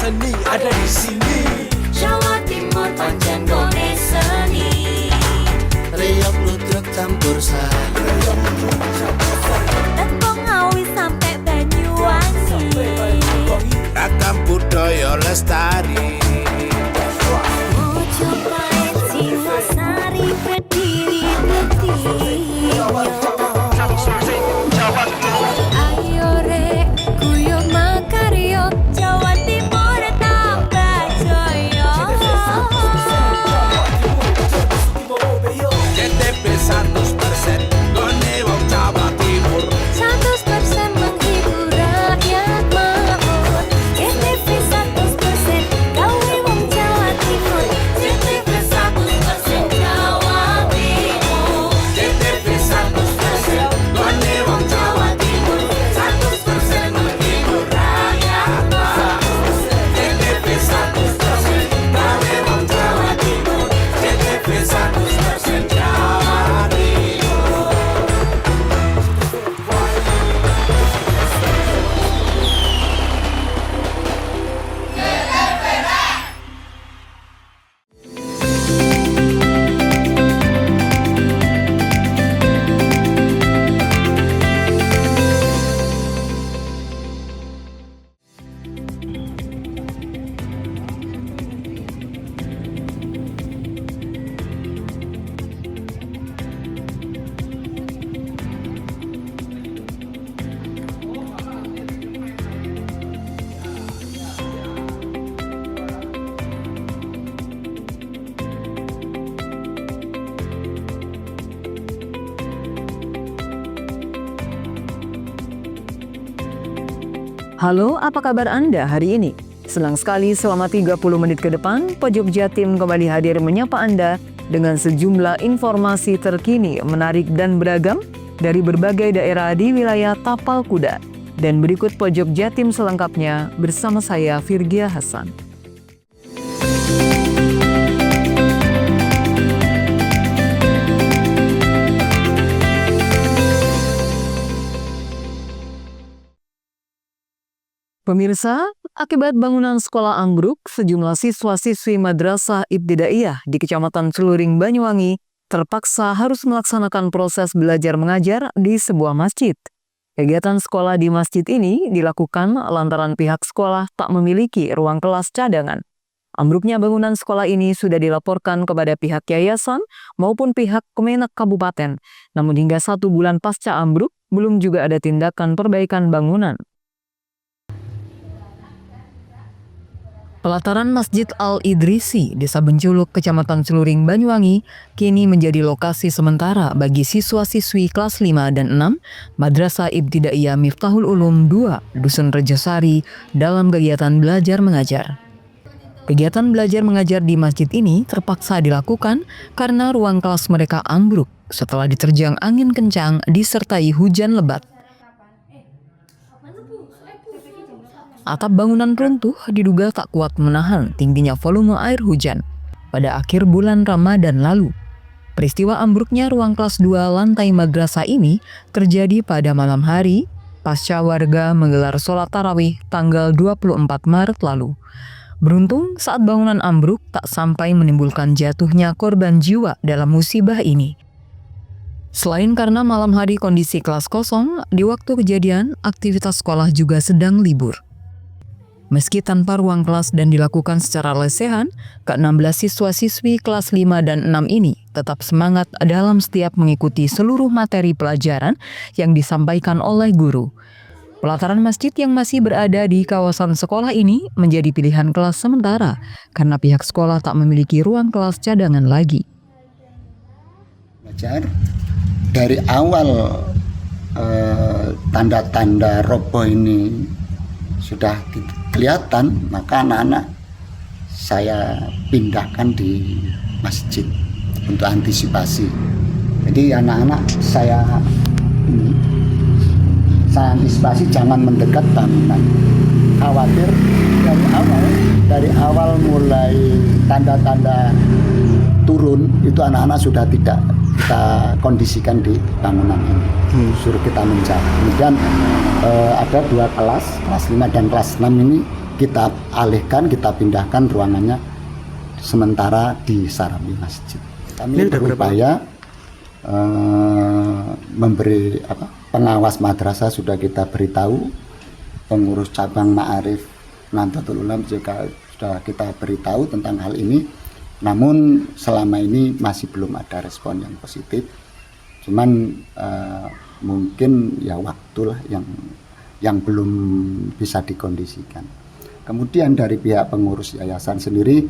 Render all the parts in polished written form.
seni ada di sini. Jawa Timur pancen gone seni. Riok ludruk campur sari. Tembung Ngawi sampai Banyuwangi. Ragam budaya lestari. Mojopahit Singosari berdiri berdiri. Ayo rek guyub makaryo Jawa Timur tambah jaya. CTP 100% gone wong Jawa Timur. 100% menghibur rakyat makmur. CTV 100% gawe wong Jawa Timur. CTV 100% Jawa Timur. CTP 100% gone wong Jawa Timur. 100% menghibur rakyat makmur. CTP 100% gawe wong Jawa Timur. CTP 100% Jawa Timur. Halo, apa kabar Anda hari ini? Senang sekali selama 30 menit ke depan, Pojok Jatim kembali hadir menyapa Anda dengan sejumlah informasi terkini, menarik dan beragam dari berbagai daerah di wilayah Tapal Kuda. Dan berikut Pojok Jatim selengkapnya bersama saya Virgia Hasan. Pemirsa, akibat bangunan sekolah ambruk, sejumlah siswa-siswi Madrasah Ibtidaiyah di Kecamatan Celuring, Banyuwangi terpaksa harus melaksanakan proses belajar mengajar di sebuah masjid. Kegiatan sekolah di masjid ini dilakukan lantaran pihak sekolah tak memiliki ruang kelas cadangan. Ambruknya bangunan sekolah ini sudah dilaporkan kepada pihak yayasan maupun pihak Kemenak Kabupaten. Namun hingga 1 bulan pasca ambruk, belum juga ada tindakan perbaikan bangunan. Pelataran Masjid Al-Idrisi, Desa Benculuk, Kecamatan Celuring, Banyuwangi, kini menjadi lokasi sementara bagi siswa-siswi kelas 5 dan 6 Madrasah Ibtidaiyah Miftahul Ulum 2, Dusun Rejosari dalam kegiatan belajar mengajar. Kegiatan belajar mengajar di masjid ini terpaksa dilakukan karena ruang kelas mereka ambruk setelah diterjang angin kencang disertai hujan lebat. Atap bangunan runtuh diduga tak kuat menahan tingginya volume air hujan pada akhir bulan Ramadan lalu. Peristiwa ambruknya ruang kelas 2 lantai madrasah ini terjadi pada malam hari pasca warga menggelar sholat tarawih tanggal 24 Maret lalu. Beruntung saat bangunan ambruk tak sampai menimbulkan jatuhnya korban jiwa dalam musibah ini. Selain karena malam hari kondisi kelas kosong, di waktu kejadian aktivitas sekolah juga sedang libur. Meski tanpa ruang kelas dan dilakukan secara lesehan, ke-16 siswa-siswi kelas 5 dan 6 ini tetap semangat dalam setiap mengikuti seluruh materi pelajaran yang disampaikan oleh guru. Pelataran masjid yang masih berada di kawasan sekolah ini menjadi pilihan kelas sementara karena pihak sekolah tak memiliki ruang kelas cadangan lagi. Belajar dari awal tanda-tanda roboh ini sudah kelihatan, maka anak-anak saya pindahkan di masjid untuk antisipasi. Jadi anak-anak saya antisipasi jangan mendekat bangunan. Khawatir dari awal mulai tanda-tanda turun itu anak-anak sudah tidak kita kondisikan di bangunan ini, suruh kita mencari. Kemudian ada 2 kelas 5 dan kelas 6 ini kita alihkan, kita pindahkan ruangannya sementara di Sarami Masjid. Kami berupaya memberi pengawas madrasah sudah kita beritahu, pengurus cabang Ma'arif Nahdlatul Ulama juga sudah kita beritahu tentang hal ini. Namun selama ini masih belum ada respon yang positif. Cuman mungkin ya waktulah yang belum bisa dikondisikan. Kemudian dari pihak pengurus yayasan sendiri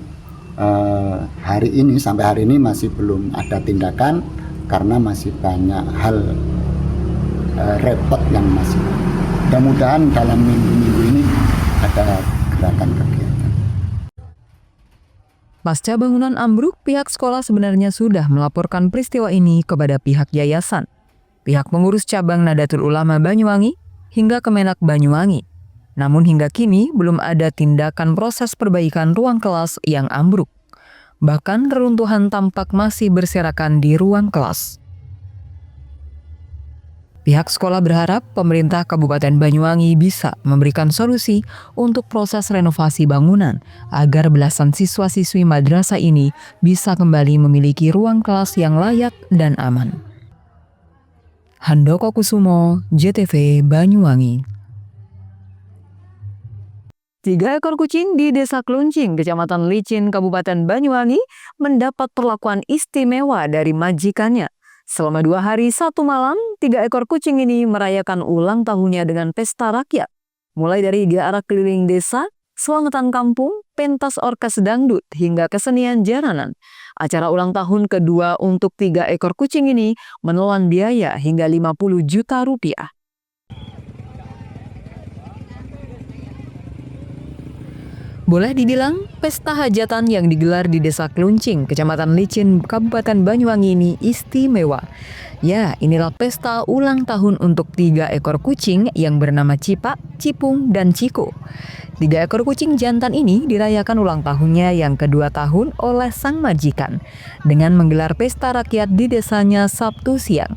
sampai hari ini masih belum ada tindakan karena masih banyak hal repot yang masih. Mudah-mudahan dalam minggu-minggu ini ada gerakan kegiatan. Pasca bangunan ambruk, pihak sekolah sebenarnya sudah melaporkan peristiwa ini kepada pihak yayasan, pihak pengurus cabang Nahdlatul Ulama Banyuwangi, hingga Kemenak Banyuwangi. Namun hingga kini belum ada tindakan proses perbaikan ruang kelas yang ambruk. Bahkan reruntuhan tampak masih berserakan di ruang kelas. Pihak sekolah berharap pemerintah Kabupaten Banyuwangi bisa memberikan solusi untuk proses renovasi bangunan agar belasan siswa-siswi madrasah ini bisa kembali memiliki ruang kelas yang layak dan aman. Handoko Kusumo, JTV Banyuwangi. 3 ekor kucing di Desa Kluncing, Kecamatan Licin, Kabupaten Banyuwangi mendapat perlakuan istimewa dari majikannya. Selama 2 hari 1 malam, 3 ekor kucing ini merayakan ulang tahunnya dengan pesta rakyat. Mulai dari arak keliling desa, selamatan kampung, pentas orkes dangdut, hingga kesenian jaranan. Acara ulang tahun kedua untuk 3 ekor kucing ini menelan biaya hingga 50 juta rupiah. Boleh dibilang, pesta hajatan yang digelar di Desa Kluncing, Kecamatan Licin, Kabupaten Banyuwangi ini istimewa. Ya, inilah pesta ulang tahun untuk 3 ekor kucing yang bernama Cipa, Cipung, dan Ciko. 3 ekor kucing jantan ini dirayakan ulang tahunnya yang kedua tahun oleh sang majikan dengan menggelar pesta rakyat di desanya Sabtu siang.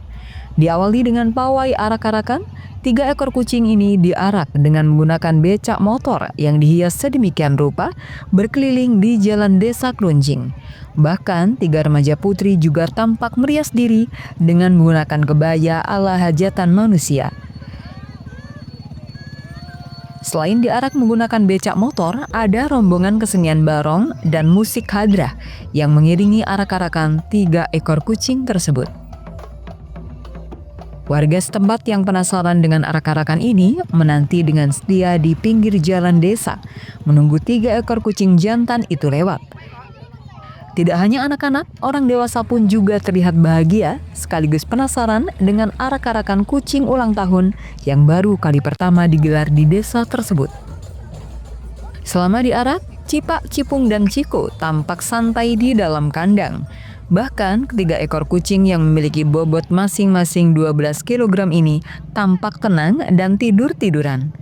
Diawali dengan pawai arak-arakan, 3 ekor kucing ini diarak dengan menggunakan becak motor yang dihias sedemikian rupa berkeliling di jalan Desa Kluncing. Bahkan 3 remaja putri juga tampak merias diri dengan menggunakan kebaya ala hajatan manusia. Selain diarak menggunakan becak motor, ada rombongan kesenian barong dan musik hadrah yang mengiringi arak-arakan 3 ekor kucing tersebut. Warga setempat yang penasaran dengan arak-arakan ini menanti dengan setia di pinggir jalan desa, menunggu 3 ekor kucing jantan itu lewat. Tidak hanya anak-anak, orang dewasa pun juga terlihat bahagia sekaligus penasaran dengan arak-arakan kucing ulang tahun yang baru kali pertama digelar di desa tersebut. Selama diarak, Cipa, Cipung, dan Ciko tampak santai di dalam kandang. Bahkan ketiga ekor kucing yang memiliki bobot masing-masing 12 kg ini tampak tenang dan tidur-tiduran.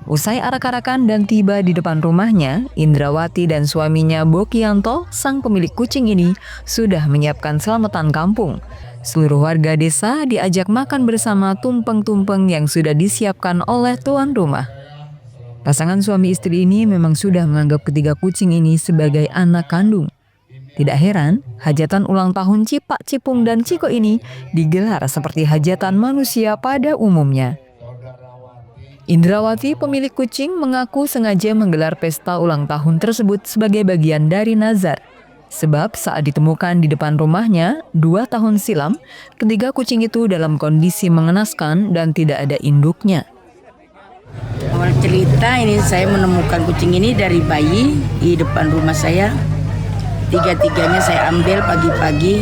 Usai arak-arakan dan tiba di depan rumahnya, Indrawati dan suaminya Bokianto, sang pemilik kucing ini, sudah menyiapkan selamatan kampung. Seluruh warga desa diajak makan bersama tumpeng-tumpeng yang sudah disiapkan oleh tuan rumah. Pasangan suami istri ini memang sudah menganggap ketiga kucing ini sebagai anak kandung. Tidak heran, hajatan ulang tahun Cipa, Cipung, dan Ciko ini digelar seperti hajatan manusia pada umumnya. Indrawati, pemilik kucing, mengaku sengaja menggelar pesta ulang tahun tersebut sebagai bagian dari nazar. Sebab saat ditemukan di depan rumahnya 2 tahun silam, ketiga kucing itu dalam kondisi mengenaskan dan tidak ada induknya. Awal cerita ini saya menemukan kucing ini dari bayi di depan rumah saya. 3-tiganya saya ambil pagi-pagi.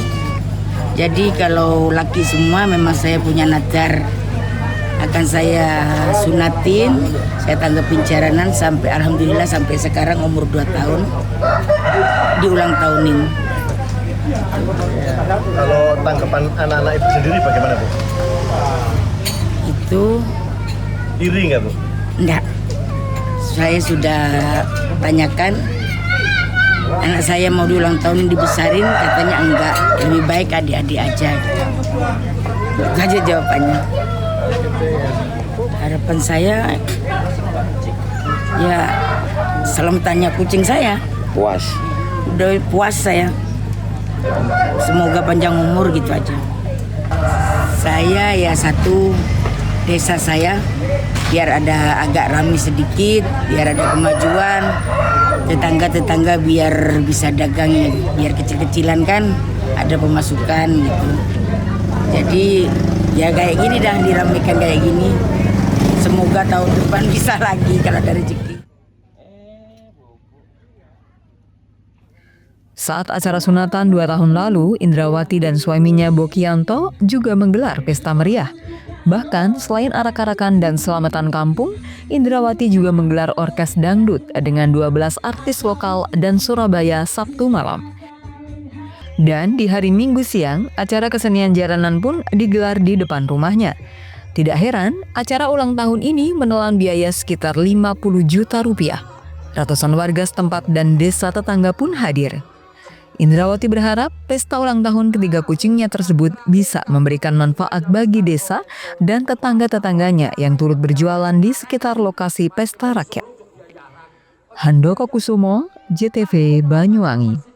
Jadi kalau laki semua memang saya punya nazar akan saya sunatin, saya tanggapin jaranan sampai alhamdulillah sampai sekarang umur 2 tahun di ulang tahunin. Kalau tanggapan anak-anak itu sendiri bagaimana, Bu? Itu iri nggak, Bu? enggak. Saya sudah tanyakan, anak saya mau di ulang tahun dibesarin, katanya enggak, lebih baik adik-adik aja. Itu aja jawabannya. Harapan saya ya Selamatannya kucing saya. Puas. Udah puas saya. Semoga panjang umur gitu aja. Saya ya satu, desa saya biar ada agak ramai sedikit, biar ada kemajuan. Tetangga-tetangga biar bisa dagang, biar kecil-kecilan kan ada pemasukan gitu. Jadi ya kayak gini dah, diramaikan kayak gini. Semoga tahun depan bisa lagi kalau ada rezeki. Saat acara sunatan 2 tahun lalu, Indrawati dan suaminya Bokianto juga menggelar pesta meriah. Bahkan selain arak-arakan dan selamatan kampung, Indrawati juga menggelar orkes dangdut dengan 12 artis lokal dan Surabaya Sabtu malam. Dan di hari Minggu siang, acara kesenian jaranan pun digelar di depan rumahnya. Tidak heran, acara ulang tahun ini menelan biaya sekitar 50 juta rupiah. Ratusan warga setempat dan desa tetangga pun hadir. Indrawati berharap pesta ulang tahun ketiga kucingnya tersebut bisa memberikan manfaat bagi desa dan tetangga-tetangganya yang turut berjualan di sekitar lokasi pesta rakyat. Handoko Kusumo, JTV Banyuwangi.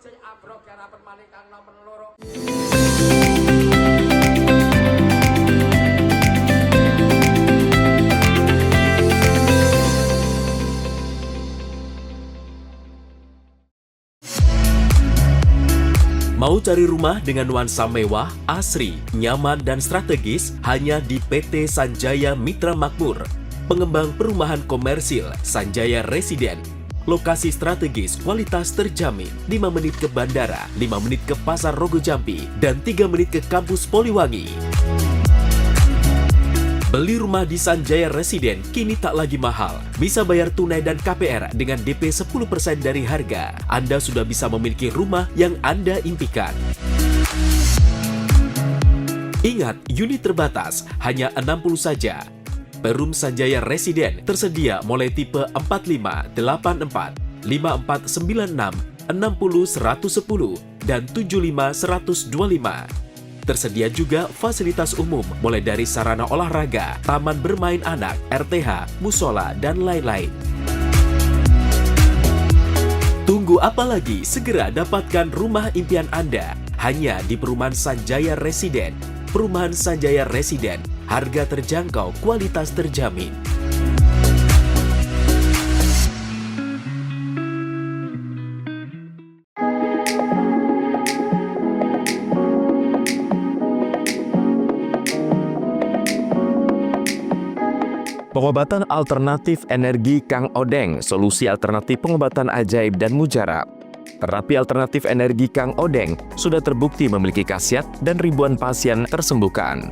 Mau cari rumah dengan nuansa mewah, asri, nyaman, dan strategis hanya di PT Sanjaya Mitra Makmur. Pengembang perumahan komersil Sanjaya Residen. Lokasi strategis, kualitas terjamin. 5 menit ke bandara, 5 menit ke Pasar Rogo Jambi, dan 3 menit ke kampus Poliwangi. Beli rumah di Sanjaya Residen kini tak lagi mahal. Bisa bayar tunai dan KPR dengan DP 10% dari harga. Anda sudah bisa memiliki rumah yang Anda impikan. Ingat, unit terbatas, hanya 60 saja. Perum Sanjaya Residen tersedia mulai tipe 45, 84, 5496, 60 110, dan 75 125. Tersedia juga fasilitas umum mulai dari sarana olahraga, taman bermain anak, RTH, musola, dan lain-lain. Tunggu apa lagi? Segera dapatkan rumah impian Anda hanya di Perumahan Sanjaya Residen. Perumahan Sanjaya Residen, harga terjangkau, kualitas terjamin. Pengobatan alternatif energi Kang Odeng, solusi alternatif pengobatan ajaib dan mujarab. Terapi alternatif energi Kang Odeng sudah terbukti memiliki khasiat dan ribuan pasien tersembuhkan.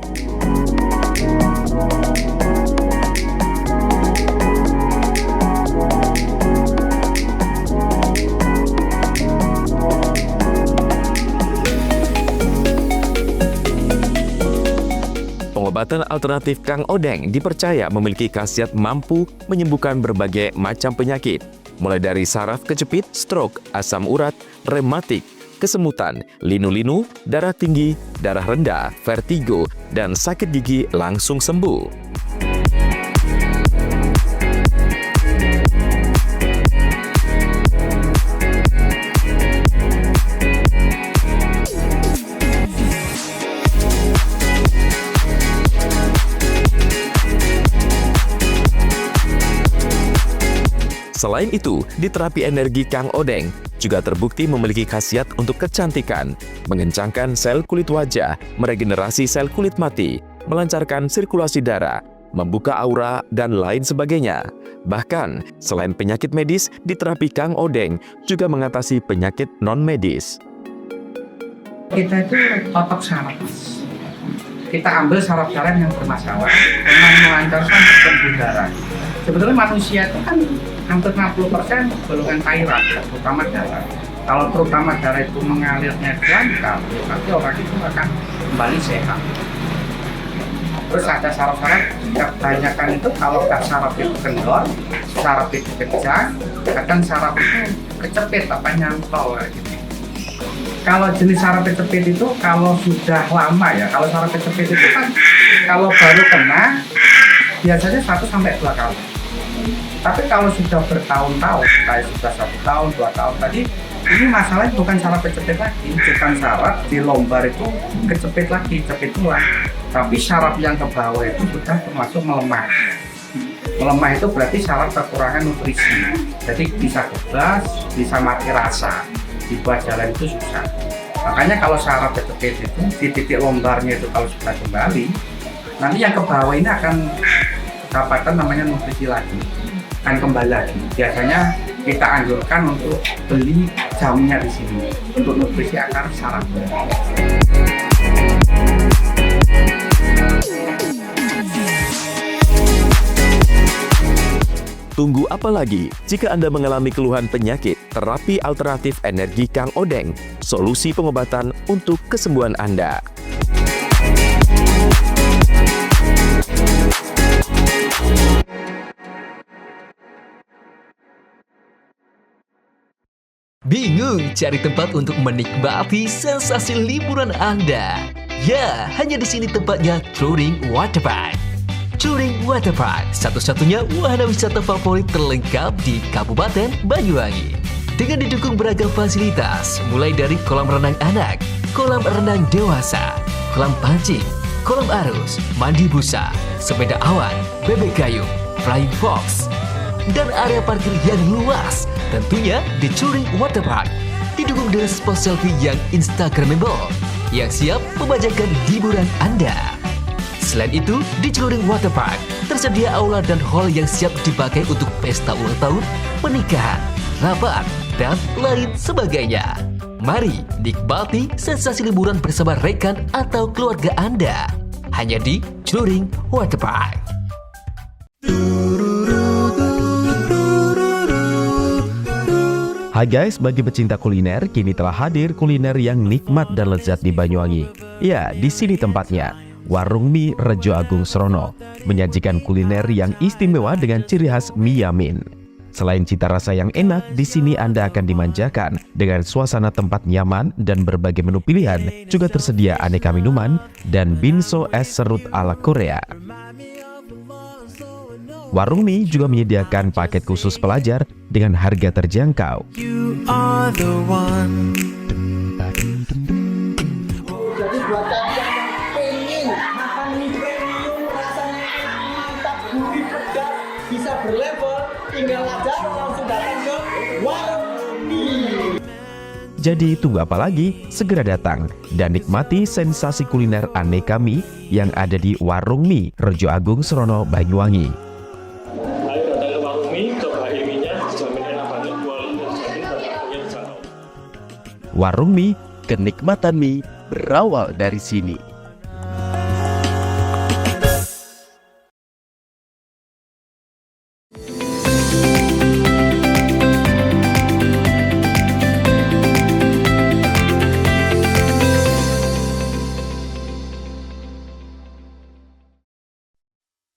Pengobatan alternatif Kang Odeng dipercaya memiliki khasiat mampu menyembuhkan berbagai macam penyakit, mulai dari saraf kejepit, stroke, asam urat, rematik, kesemutan, linu-linu, darah tinggi, darah rendah, vertigo, dan sakit gigi langsung sembuh. Selain itu, di terapi energi Kang Odeng juga terbukti memiliki khasiat untuk kecantikan, mengencangkan sel kulit wajah, meregenerasi sel kulit mati, melancarkan sirkulasi darah, membuka aura, dan lain sebagainya. Bahkan, selain penyakit medis, di terapi Kang Odeng juga mengatasi penyakit non-medis. Kita itu totok saraf. Kita ambil saraf-saraf yang bermasalah dengan melancarkan pembuluh darah. Sebetulnya manusia itu kan hampir 60% golongan cairan, terutama darah. Kalau terutama darah itu mengalirnya lancar, nanti orang itu akan kembali sehat. Terus ada saraf-saraf, kebanyakan itu kalau saraf itu kendor, saraf itu pecah, kadang saraf itu kecepit, nyantol gitu. Kalau jenis saraf kecepit itu kalau sudah lama ya, kalau saraf kecepit itu kan kalau baru kena biasanya 1-2 kali. Tapi kalau sudah bertahun-tahun, kayak sudah 1 tahun, 2 tahun tadi, ini masalahnya bukan saraf kecepit lagi, bukan saraf di lombar itu kecepit lagi, cepit tulang. Tapi saraf yang ke bawah itu sudah termasuk melemah. Melemah itu berarti saraf kekurangan nutrisi. Jadi bisa kebas, bisa mati rasa. Dibuat jalan itu susah. Makanya kalau saraf kecepit itu di titik lombarnya itu kalau sudah kembali, nanti yang ke bawah ini akan kedapatan namanya nutrisi lagi, akan kembali lagi. Biasanya kita anjurkan untuk beli jamnya di sini untuk nutrisi akar saraf. Tunggu apa lagi? Jika Anda mengalami keluhan penyakit, terapi alternatif energi Kang Odeng, solusi pengobatan untuk kesembuhan Anda. Bingung cari tempat untuk menikmati sensasi liburan Anda? Ya, hanya di sini tempatnya Touring Waterpark. Touring Waterpark, satu-satunya wahana wisata favorit terlengkap di Kabupaten Banyuwangi. Dengan didukung beragam fasilitas, mulai dari kolam renang anak, kolam renang dewasa, kolam pancing, kolam arus, mandi busa, sepeda awan, bebek gayung, flying fox, dan area parkir yang luas. Tentunya di Touring Waterpark didukung dengan spot selfie yang instagramable yang siap membajakan hiburan Anda. Selain itu, di Touring Waterpark tersedia aula dan hall yang siap dipakai untuk pesta ulang tahun, pernikahan, rapat, dan lain sebagainya. Mari nikmati sensasi liburan bersama rekan atau keluarga Anda hanya di Touring Waterpark. Hai guys, bagi pecinta kuliner, kini telah hadir kuliner yang nikmat dan lezat di Banyuwangi. Ya, di sini tempatnya. Warung Mie Rejo Agung Srono menyajikan kuliner yang istimewa dengan ciri khas mie yamin. Selain cita rasa yang enak, di sini Anda akan dimanjakan dengan suasana tempat nyaman dan berbagai menu pilihan. Juga tersedia aneka minuman dan binso es serut ala Korea. Warung Mie juga menyediakan paket khusus pelajar dengan harga terjangkau. You are the one. Jadi buat kalian yang pengen makan mie premium rasanya mantap, gurih, pedas, bisa berlevel, tinggal aja langsung datang ke Warung Mie. Jadi tunggu apa lagi? Segera datang dan nikmati sensasi kuliner aneka mie yang ada di Warung Mie Rejo Agung Srono, Banyuwangi. Warung Mie, kenikmatan mie berawal dari sini.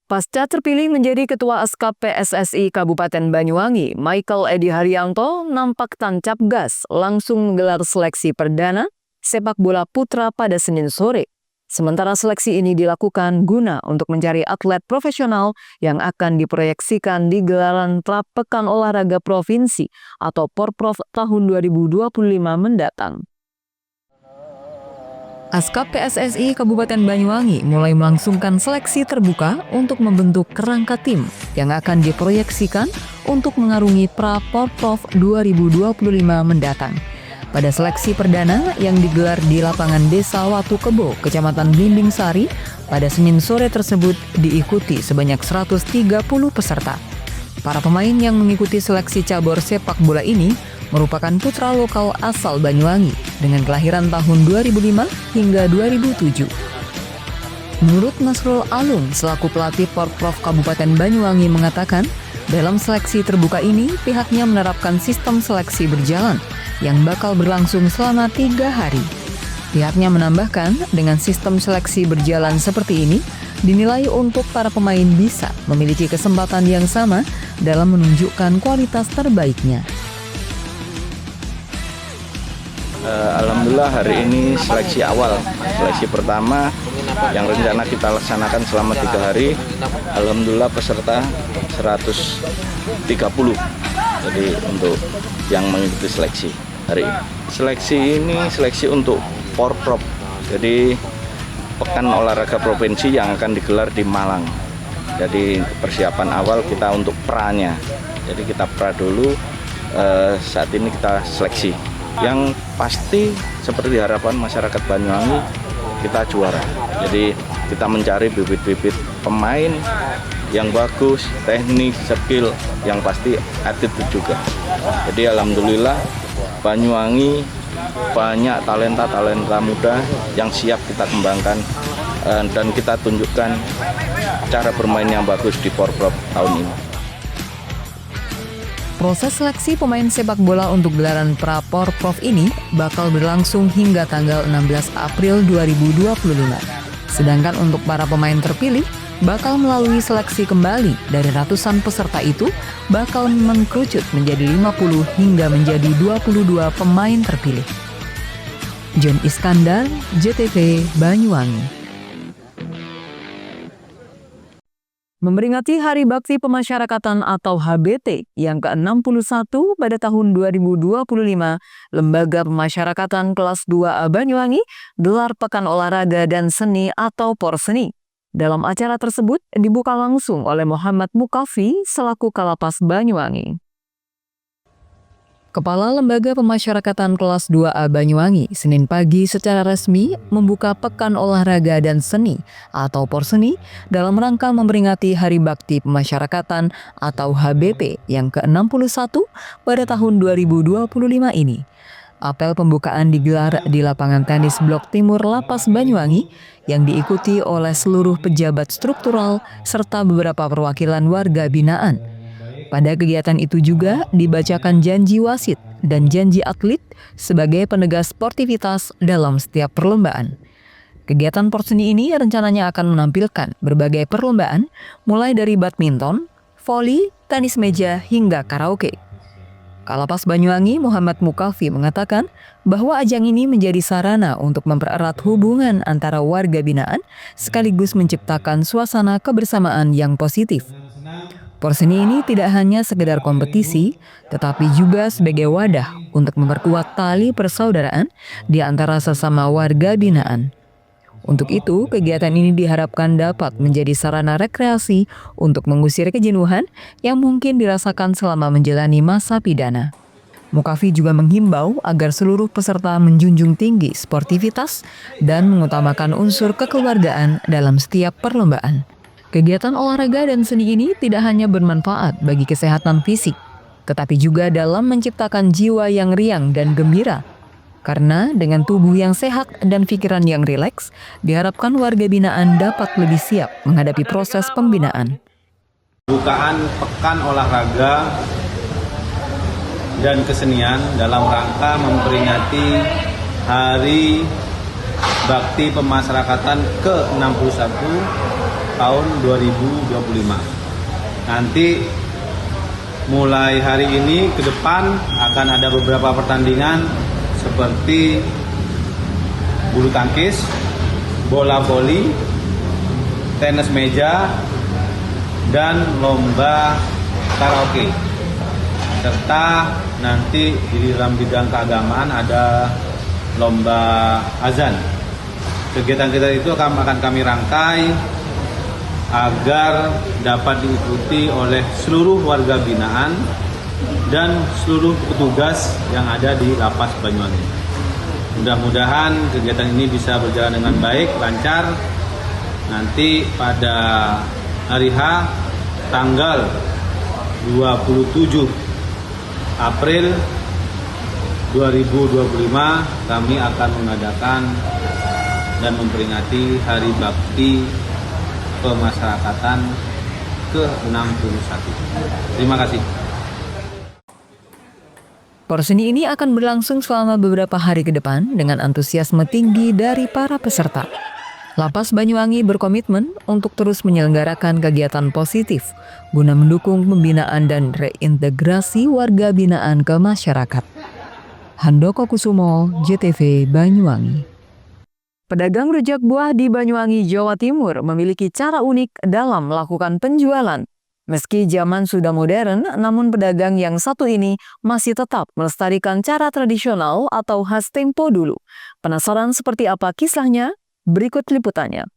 Pasca terpilih menjadi Ketua Askap PSSI Kabupaten Banyuwangi, Michael Edi Haryanto nampak tancap gas langsung menggelar seleksi perdana sepak bola putra pada Senin sore. Sementara seleksi ini dilakukan guna untuk mencari atlet profesional yang akan diproyeksikan di gelaran Pekan Olahraga Provinsi atau Porprov tahun 2025 mendatang. Askap PSSI Kabupaten Banyuwangi mulai melangsungkan seleksi terbuka untuk membentuk kerangka tim yang akan diproyeksikan untuk mengarungi Porprov 2025 mendatang. Pada seleksi perdana yang digelar di lapangan Desa Watu Kebo, Kecamatan Blimbing Sari, pada Senin sore tersebut diikuti sebanyak 130 peserta. Para pemain yang mengikuti seleksi cabur sepak bola ini merupakan putra lokal asal Banyuwangi dengan kelahiran tahun 2005 hingga 2007. Menurut Nasrul Alung selaku pelatih Porprov Kabupaten Banyuwangi mengatakan, dalam seleksi terbuka ini pihaknya menerapkan sistem seleksi berjalan yang bakal berlangsung selama 3 hari. Pihaknya menambahkan, dengan sistem seleksi berjalan seperti ini, dinilai untuk para pemain bisa memiliki kesempatan yang sama dalam menunjukkan kualitas terbaiknya. Alhamdulillah hari ini seleksi awal, seleksi pertama yang rencana kita laksanakan selama 3 hari. Alhamdulillah peserta 130. Jadi untuk yang mengikuti seleksi hari ini. Seleksi untuk Porprov. Jadi pekan olahraga provinsi yang akan digelar di Malang. Jadi persiapan awal kita untuk pranya. Jadi kita pra dulu, saat ini kita seleksi. Yang pasti seperti harapan masyarakat Banyuwangi, kita juara. Jadi kita mencari bibit-bibit pemain yang bagus, teknik, skill, yang pasti attitude juga. Jadi alhamdulillah Banyuwangi banyak talenta muda yang siap kita kembangkan dan kita tunjukkan cara bermain yang bagus di Porprov tahun ini. Proses seleksi pemain sepak bola untuk gelaran Pra-Porprov ini bakal berlangsung hingga tanggal 16 April 2025. Sedangkan untuk para pemain terpilih bakal melalui seleksi kembali dari ratusan peserta itu bakal mengkerucut menjadi 50 hingga menjadi 22 pemain terpilih. John Iskandar, JTV Banyuwangi. Memperingati Hari Bakti Pemasyarakatan atau HBT yang ke-61 pada tahun 2025, Lembaga Pemasyarakatan Kelas 2A Banyuwangi gelar Pekan Olahraga dan Seni atau Porseni. Dalam acara tersebut dibuka langsung oleh Muhammad Mukafi selaku Kalapas Banyuwangi. Kepala Lembaga Pemasyarakatan Kelas 2A Banyuwangi Senin pagi secara resmi membuka Pekan Olahraga dan Seni atau Porseni dalam rangka memperingati Hari Bakti Pemasyarakatan atau HBP yang ke-61 pada tahun 2025 ini. Apel pembukaan digelar di lapangan tenis Blok Timur Lapas Banyuwangi yang diikuti oleh seluruh pejabat struktural serta beberapa perwakilan warga binaan. Pada kegiatan itu juga dibacakan janji wasit dan janji atlet sebagai penegas sportivitas dalam setiap perlombaan. Kegiatan Porseni ini rencananya akan menampilkan berbagai perlombaan mulai dari badminton, voli, tenis meja hingga karaoke. Kalapas Banyuwangi Muhammad Mukafi mengatakan bahwa ajang ini menjadi sarana untuk mempererat hubungan antara warga binaan sekaligus menciptakan suasana kebersamaan yang positif. Porseni ini tidak hanya sekedar kompetisi, tetapi juga sebagai wadah untuk memperkuat tali persaudaraan di antara sesama warga binaan. Untuk itu, kegiatan ini diharapkan dapat menjadi sarana rekreasi untuk mengusir kejenuhan yang mungkin dirasakan selama menjalani masa pidana. Mukafi juga menghimbau agar seluruh peserta menjunjung tinggi sportivitas dan mengutamakan unsur kekeluargaan dalam setiap perlombaan. Kegiatan olahraga dan seni ini tidak hanya bermanfaat bagi kesehatan fisik, tetapi juga dalam menciptakan jiwa yang riang dan gembira. Karena dengan tubuh yang sehat dan pikiran yang rileks, diharapkan warga binaan dapat lebih siap menghadapi proses pembinaan. Bukaan Pekan Olahraga dan Kesenian dalam rangka memperingati Hari Bakti Pemasyarakatan ke-61 tahun 2025. Nanti mulai hari ini ke depan akan ada beberapa pertandingan seperti bulu tangkis, bola voli, tenis meja, dan lomba karaoke. Serta nanti di dalam bidang keagamaan ada lomba azan. Kegiatan-kegiatan itu akan kami rangkai agar dapat diikuti oleh seluruh warga binaan dan seluruh petugas yang ada di Lapas Banyuwangi. Mudah-mudahan kegiatan ini bisa berjalan dengan baik, lancar. Nanti pada hari H tanggal 27 April 2025 kami akan mengadakan dan memperingati Hari Bakti Pemasyarakatan ke-61. Terima kasih. Porseni ini akan berlangsung selama beberapa hari ke depan dengan antusiasme tinggi dari para peserta. Lapas Banyuwangi berkomitmen untuk terus menyelenggarakan kegiatan positif guna mendukung pembinaan dan reintegrasi warga binaan ke masyarakat. Handoko Kusumo, JTV Banyuwangi. Pedagang rujak buah di Banyuwangi, Jawa Timur memiliki cara unik dalam melakukan penjualan. Meski zaman sudah modern, namun pedagang yang satu ini masih tetap melestarikan cara tradisional atau khas tempo dulu. Penasaran seperti apa kisahnya? Berikut liputannya.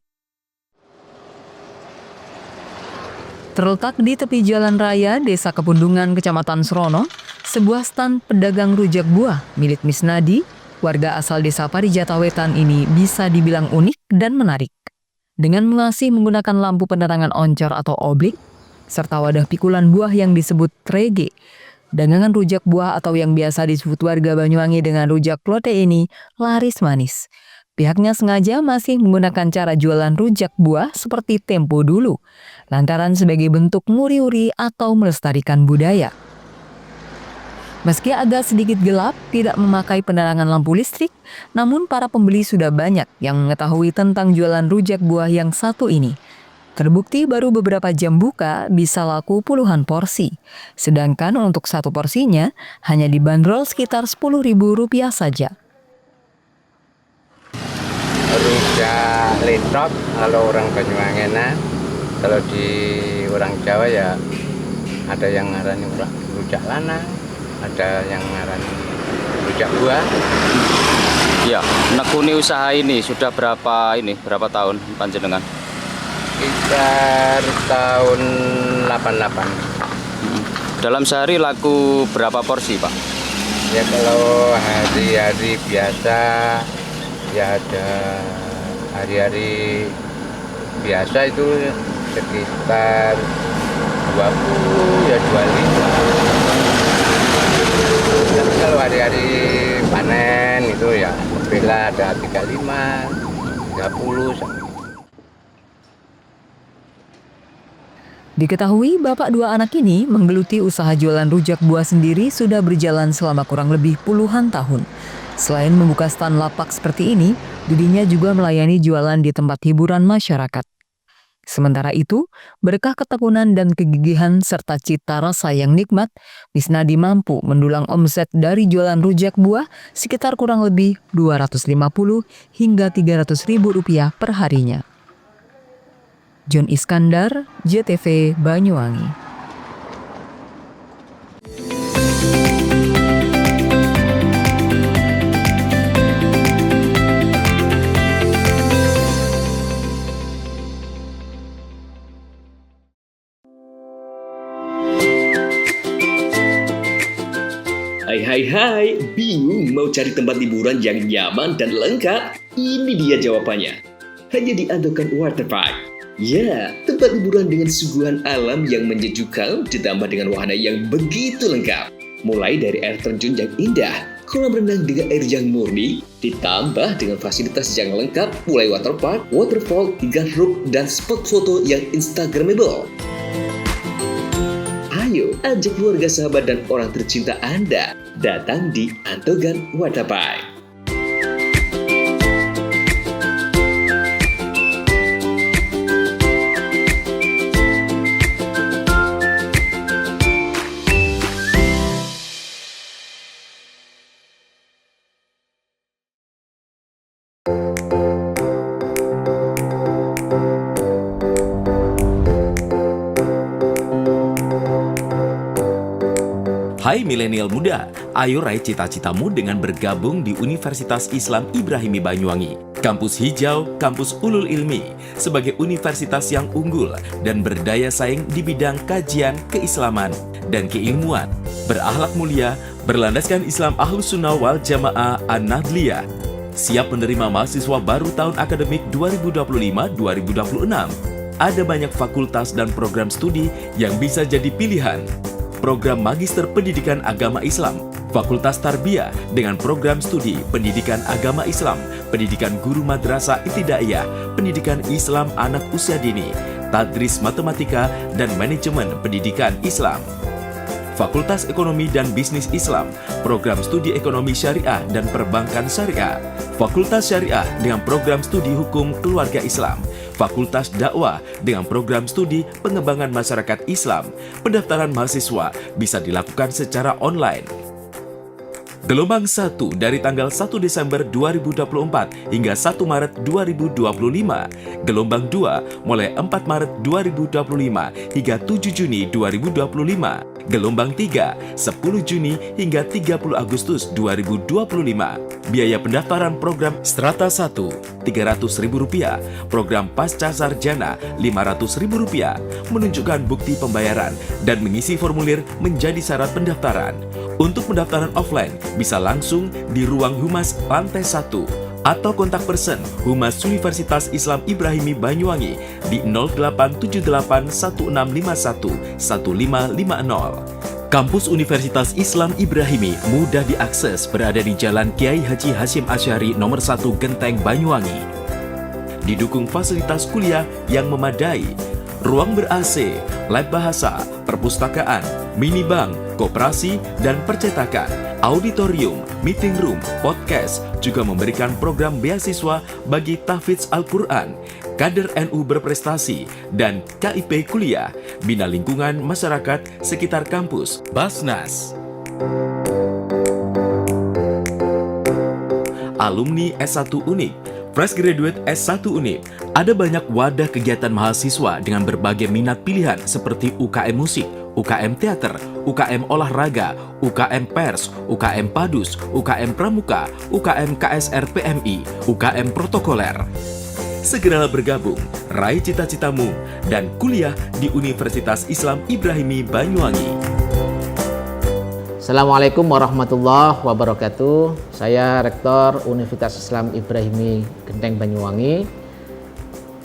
Terletak di tepi jalan raya Desa Kepundungan, Kecamatan Serono, sebuah stan pedagang rujak buah milik Misnadi, warga asal Desa Parijata Wetan ini bisa dibilang unik dan menarik. Dengan masih menggunakan lampu penerangan oncor atau oblik, serta wadah pikulan buah yang disebut trege, dagangan rujak buah atau yang biasa disebut warga Banyuwangi dengan rujak klote ini laris manis. Pihaknya sengaja masih menggunakan cara jualan rujak buah seperti tempo dulu, lantaran sebagai bentuk nguri-uri atau melestarikan budaya. Meski agak sedikit gelap, tidak memakai penerangan lampu listrik, namun para pembeli sudah banyak yang mengetahui tentang jualan rujak buah yang satu ini. Terbukti baru beberapa jam buka bisa laku puluhan porsi, sedangkan untuk satu porsinya hanya dibanderol sekitar Rp10.000 saja. Rujak letok kalau orang Banyuwangenan, kalau di orang Jawa ya ada yang ngarani rujak lanang, ada yang ngarani rujak buah. Ya, nekuni usaha ini sudah berapa tahun panjenengan? Sekitar tahun 88. Dalam sehari laku berapa porsi, Pak? Ya kalau hari-hari biasa ya ada hari-hari biasa itu sekitar 20 ya 25. Tapi kalau hari-hari panen itu ya bela ada 35, 30. Diketahui bapak dua anak ini menggeluti usaha jualan rujak buah sendiri sudah berjalan selama kurang lebih puluhan tahun. Selain membuka stan lapak seperti ini, dirinya juga melayani jualan di tempat hiburan masyarakat. Sementara itu, berkah ketekunan dan kegigihan serta cita rasa yang nikmat, Misnadi mampu mendulang omset dari jualan rujak buah sekitar kurang lebih Rp250 hingga Rp300.000 per harinya. John Iskandar, JTV Banyuwangi. Hai, bingung mau cari tempat liburan yang nyaman dan lengkap? Ini dia jawabannya. Hanya di Andokan Waterpark. Ya, tempat liburan dengan suguhan alam yang menyejukkan ditambah dengan wahana yang begitu lengkap. Mulai dari air terjun yang indah, kolam renang dengan air yang murni, ditambah dengan fasilitas yang lengkap mulai waterpark, waterfall, hingga roof dan spot foto yang instagramable. Ayo, ajak keluarga, sahabat, dan orang tercinta Anda datang di Andokan Waterpark. Hai milenial muda, ayo raih cita-citamu dengan bergabung di Universitas Islam Ibrahimi Banyuwangi. Kampus hijau, kampus ulul ilmi, sebagai universitas yang unggul dan berdaya saing di bidang kajian, keislaman, dan keilmuan. Berakhlak mulia, berlandaskan Islam Ahlus Sunnah wal Jamaah An-Nahdliyah. Siap menerima mahasiswa baru tahun akademik 2025-2026. Ada banyak fakultas dan program studi yang bisa jadi pilihan. Program Magister Pendidikan Agama Islam, Fakultas Tarbiyah dengan program studi Pendidikan Agama Islam, Pendidikan Guru Madrasah Ibtidaiyah, Pendidikan Islam Anak Usia Dini, Tadris Matematika, dan Manajemen Pendidikan Islam. Fakultas Ekonomi dan Bisnis Islam, Program Studi Ekonomi Syariah dan Perbankan Syariah, Fakultas Syariah dengan Program Studi Hukum Keluarga Islam, Fakultas Dakwah dengan program studi pengembangan masyarakat Islam. Pendaftaran mahasiswa bisa dilakukan secara online. Gelombang 1 dari tanggal 1 Desember 2024 hingga 1 Maret 2025. Gelombang 2 mulai 4 Maret 2025 hingga 7 Juni 2025. Gelombang 3, 10 Juni hingga 30 Agustus 2025. Biaya pendaftaran program Strata 1, Rp300.000, program Pasca Sarjana Rp500.000, menunjukkan bukti pembayaran dan mengisi formulir menjadi syarat pendaftaran. Untuk pendaftaran offline, bisa langsung di Ruang Humas Lantai 1 atau kontak person Humas Universitas Islam Ibrahimi Banyuwangi di 087816511550. Kampus Universitas Islam Ibrahimi mudah diakses, berada di Jalan Kiai Haji Hasyim Asy'ari nomor 1 Genteng Banyuwangi. Didukung fasilitas kuliah yang memadai, ruang ber-AC, lab bahasa, perpustakaan, minibank, koperasi, dan percetakan, auditorium, meeting room, podcast, juga memberikan program beasiswa bagi tahfidz Al-Quran, kader NU berprestasi, dan KIP kuliah, bina lingkungan masyarakat sekitar kampus, Basnas. Alumni S1 Unip, Fresh Graduate S1 Unip, ada banyak wadah kegiatan mahasiswa dengan berbagai minat pilihan seperti UKM musik, UKM teater, UKM olahraga, UKM pers, UKM padus, UKM pramuka, UKM KSR PMI, UKM protokoler. Segeralah bergabung, raih cita-citamu, dan kuliah di Universitas Islam Ibrahimi Banyuwangi. Assalamualaikum warahmatullahi wabarakatuh. Saya Rektor Universitas Islam Ibrahimi Genteng Banyuwangi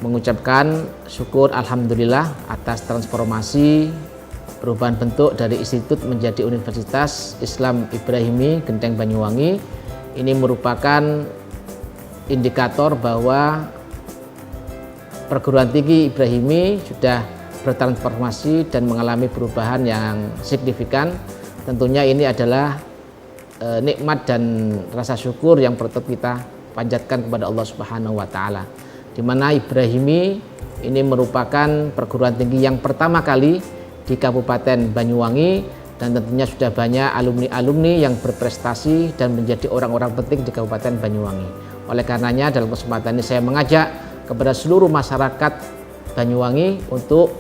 mengucapkan syukur alhamdulillah atas transformasi perubahan bentuk dari institut menjadi Universitas Islam Ibrahimi Genteng Banyuwangi. Ini merupakan indikator bahwa perguruan tinggi Ibrahimi sudah bertransformasi dan mengalami perubahan yang signifikan. Tentunya ini adalah nikmat dan rasa syukur yang perlu kita panjatkan kepada Allah Subhanahu wa taala. Di mana Ibrahimi ini merupakan perguruan tinggi yang pertama kali di Kabupaten Banyuwangi, dan tentunya sudah banyak alumni-alumni yang berprestasi dan menjadi orang-orang penting di Kabupaten Banyuwangi. Oleh karenanya dalam kesempatan ini saya mengajak kepada seluruh masyarakat Banyuwangi untuk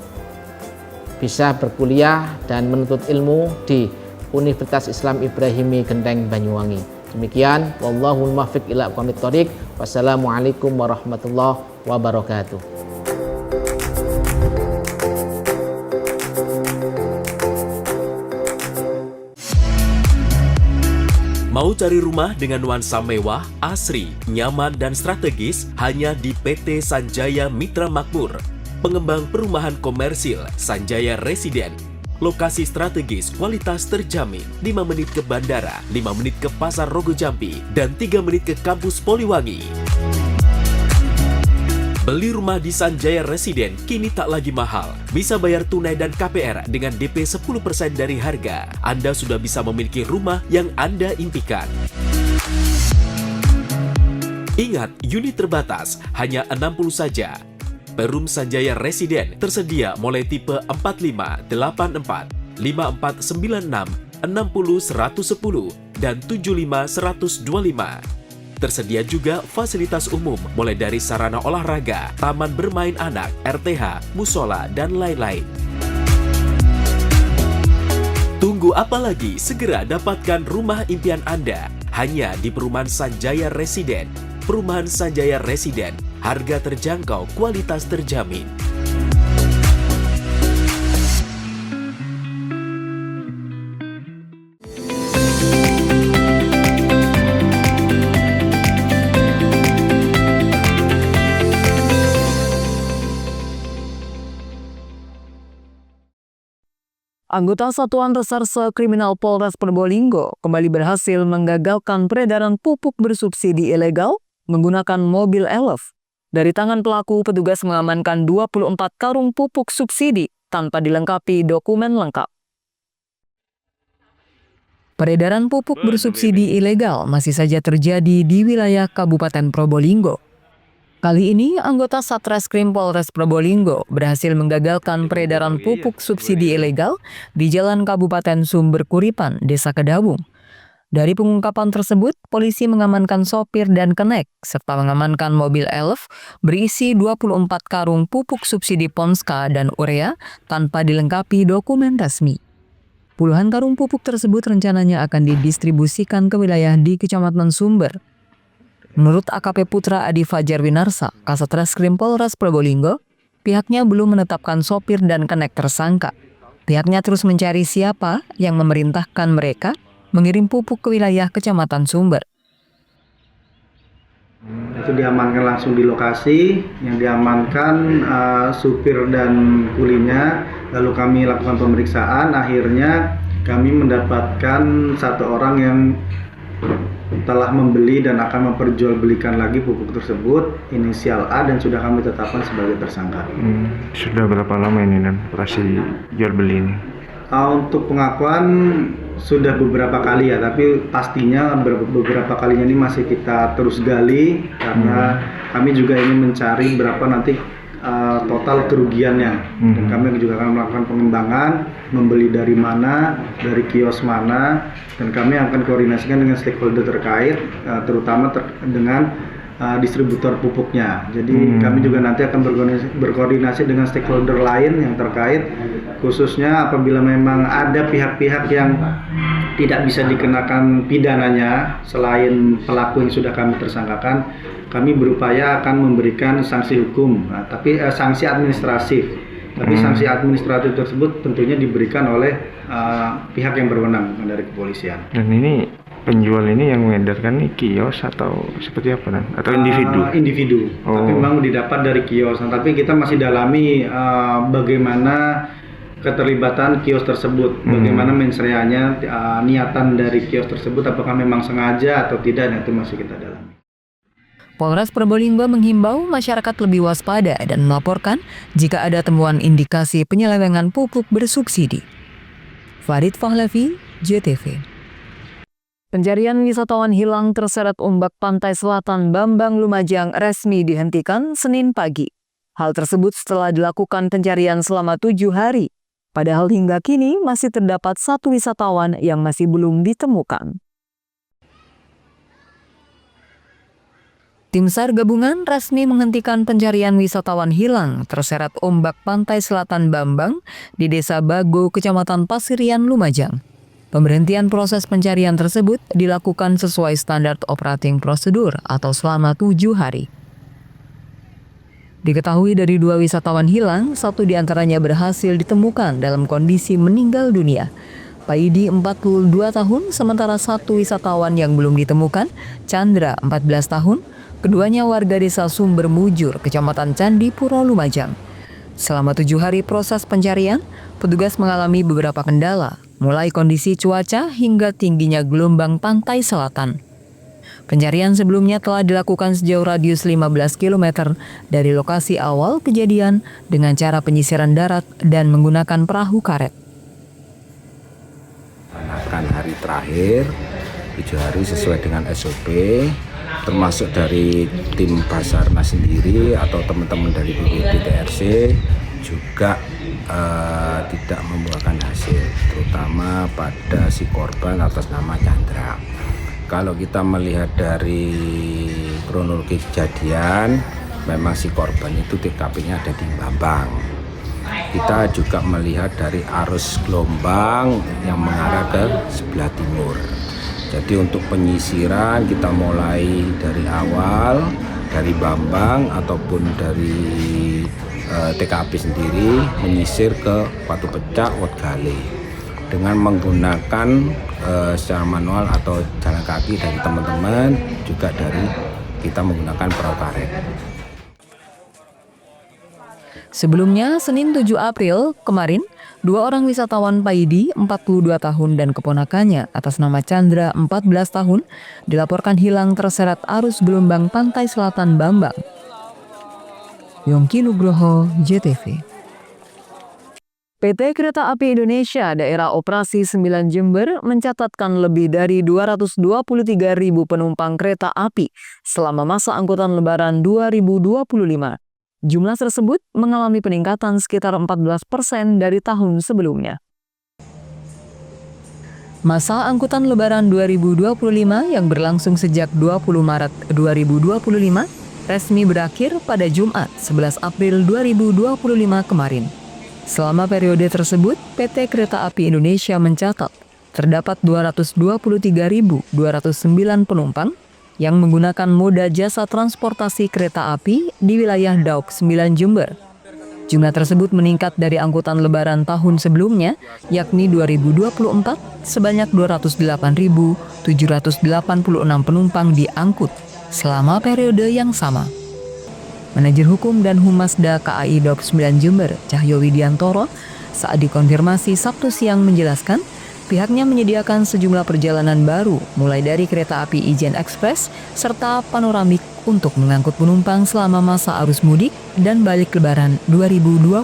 bisa berkuliah dan menuntut ilmu di Universitas Islam Ibrahimi Genteng Banyuwangi. Demikian, wallahul muwaffiq ila aqwamit thoriq. Wassalamualaikum warahmatullahi wabarakatuh. Mau cari rumah dengan nuansa mewah, asri, nyaman, dan strategis hanya di PT Sanjaya Mitra Makmur. Pengembang perumahan komersil Sanjaya Residen. Lokasi strategis, kualitas terjamin. 5 menit ke bandara, 5 menit ke Pasar Rogo Jampi, dan 3 menit ke kampus Poliwangi. Beli rumah di Sanjaya Residen kini tak lagi mahal. Bisa bayar tunai dan KPR dengan DP 10% dari harga. Anda sudah bisa memiliki rumah yang Anda impikan. Ingat, unit terbatas, hanya 60 saja. Perum Sanjaya Residen tersedia mulai tipe 45, 84, 5496, 60 110, dan 75 125. Tersedia juga fasilitas umum mulai dari sarana olahraga, taman bermain anak, RTH, musola, dan lain-lain. Tunggu apa lagi? Segera dapatkan rumah impian Anda hanya di Perumahan Sanjaya Residen. Perumahan Sanjaya Residen, harga terjangkau, kualitas terjamin. Anggota Satuan Reserse Kriminal Polres Probolinggo kembali berhasil menggagalkan peredaran pupuk bersubsidi ilegal menggunakan mobil elf. Dari tangan pelaku, petugas mengamankan 24 karung pupuk subsidi tanpa dilengkapi dokumen lengkap. Peredaran pupuk bersubsidi ilegal masih saja terjadi di wilayah Kabupaten Probolinggo. Kali ini, anggota Satreskrim Polres Probolinggo berhasil menggagalkan peredaran pupuk subsidi ilegal di Jalan Kabupaten Sumber Kuripan, Desa Kedawung. Dari pengungkapan tersebut, polisi mengamankan sopir dan kenek, serta mengamankan mobil Elf berisi 24 karung pupuk subsidi Ponska dan urea tanpa dilengkapi dokumen resmi. Puluhan karung pupuk tersebut rencananya akan didistribusikan ke wilayah di Kecamatan Sumber. Menurut AKP Putra Adi Fajar Winarsa, Kasat Reskrim Polres Probolinggo, pihaknya belum menetapkan sopir dan kenek tersangka. Pihaknya terus mencari siapa yang memerintahkan mereka mengirim pupuk ke wilayah Kecamatan Sumber. Itu diamankan langsung di lokasi, yang diamankan supir dan kulinya, lalu kami lakukan pemeriksaan, akhirnya kami mendapatkan satu orang yang telah membeli dan akan memperjualbelikan lagi pupuk tersebut, inisial A, dan sudah kami tetapkan sebagai tersangka. Sudah berapa lama ini dan operasi jual beli ini? Untuk pengakuan sudah beberapa kali ya, tapi pastinya beberapa kalinya ini masih kita terus gali karena kami juga ingin mencari berapa nanti total kerugiannya. Dan kami juga akan melakukan pengembangan, membeli dari mana, dari kios mana, dan kami akan koordinasikan dengan stakeholder terkait, terutama dengan distributor pupuknya. Jadi kami juga nanti akan berkoordinasi dengan stakeholder lain yang terkait, khususnya apabila memang ada pihak-pihak yang tidak bisa dikenakan pidananya selain pelaku yang sudah kami tersangkakan, kami berupaya akan memberikan sanksi hukum, tapi sanksi administratif. Tapi sanksi administratif tersebut tentunya diberikan oleh pihak yang berwenang dari kepolisian. Dan ini penjual ini yang mengedarkan ini kios atau seperti apa, atau individu? Individu, tapi memang didapat dari kios. Tapi kita masih dalami bagaimana keterlibatan kios tersebut, bagaimana mensreanya, niatan dari kios tersebut, apakah memang sengaja atau tidak, itu masih kita dalami. Polres Probolinggo menghimbau masyarakat lebih waspada dan melaporkan jika ada temuan indikasi penyelewengan pupuk bersubsidi. Farid Pahlavi, JTV. Pencarian wisatawan hilang terseret ombak pantai selatan Bambang Lumajang resmi dihentikan Senin pagi. Hal tersebut setelah dilakukan pencarian selama 7 hari. Padahal hingga kini masih terdapat 1 wisatawan yang masih belum ditemukan. Tim SAR gabungan resmi menghentikan pencarian wisatawan hilang terseret ombak pantai selatan Bambang di Desa Bago, Kecamatan Pasirian, Lumajang. Pemberhentian proses pencarian tersebut dilakukan sesuai standar operating procedure atau selama 7 hari. Diketahui dari 2 wisatawan hilang, 1 diantaranya berhasil ditemukan dalam kondisi meninggal dunia. Paidi 42 tahun, sementara 1 wisatawan yang belum ditemukan, Chandra 14 tahun, keduanya warga desa Sumber Mujur, Kecamatan Candipuro, Lumajang. Selama 7 hari proses pencarian, petugas mengalami beberapa kendala, mulai kondisi cuaca hingga tingginya gelombang pantai selatan. Pencarian sebelumnya telah dilakukan sejauh radius 15 km dari lokasi awal kejadian dengan cara penyisiran darat dan menggunakan perahu karet. Akan hari terakhir 7 hari sesuai dengan SOP, termasuk dari tim Basarnas sendiri atau teman-teman dari BPBTRC juga tidak membuahkan hasil, terutama pada si korban atas nama Chandra. Kalau kita melihat dari kronologi kejadian, memang si korban itu TKP-nya ada di Bambang. Kita juga melihat dari arus gelombang yang mengarah ke sebelah timur. Jadi untuk penyisiran kita mulai dari awal, dari Bambang ataupun dari TKP sendiri menyisir ke Watu Pecak, Wotgale dengan menggunakan secara manual atau jalan kaki dari teman-teman, juga dari kita menggunakan perahu karet. Sebelumnya, Senin 7 April kemarin, 2 orang wisatawan Paidi 42 tahun dan keponakannya atas nama Chandra 14 tahun dilaporkan hilang terseret arus gelombang pantai selatan Bambang. Yongki Nugroho, JTV. PT Kereta Api Indonesia Daerah Operasi 9 Jember mencatatkan lebih dari 223.000 penumpang kereta api selama masa angkutan Lebaran 2025. Jumlah tersebut mengalami peningkatan sekitar 14% dari tahun sebelumnya. Masa angkutan Lebaran 2025 yang berlangsung sejak 20 Maret 2025 resmi berakhir pada Jumat 11 April 2025 kemarin. Selama periode tersebut, PT Kereta Api Indonesia mencatat terdapat 223.209 penumpang yang menggunakan moda jasa transportasi kereta api di wilayah Daob 9 Jember. Jumlah tersebut meningkat dari angkutan Lebaran tahun sebelumnya, yakni 2024, sebanyak 208.786 penumpang diangkut selama periode yang sama. Manajer Hukum dan Humasda KAI Daob 9 Jember, Cahyo Widiantoro, saat dikonfirmasi Sabtu siang menjelaskan, pihaknya menyediakan sejumlah perjalanan baru, mulai dari kereta api Ijen Express serta panoramik untuk mengangkut penumpang selama masa arus mudik dan balik Lebaran 2025.